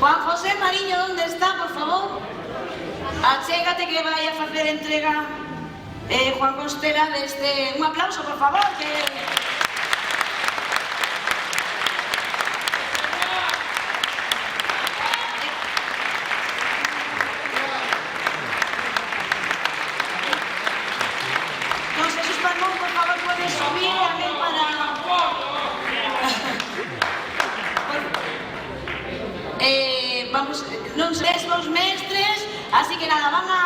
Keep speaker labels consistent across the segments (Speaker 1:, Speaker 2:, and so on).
Speaker 1: Juan José Mariño, onde está, por favor? Achégate que vai a facer entrega Juan Costela deste... Un aplauso, por favor, que... Don Jesús Palmón, por favor, pode subir a ver para... Vamos, non sedes vos mestres, así que nada, van a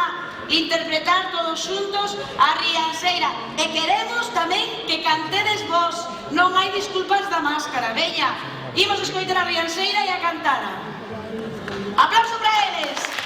Speaker 1: interpretar todos xuntos a Rianxeira. E queremos tamén que cantedes vos, non hai disculpas da máscara, veña. Imos escoitar a Rianxeira e a cantara. Aplauso para eles.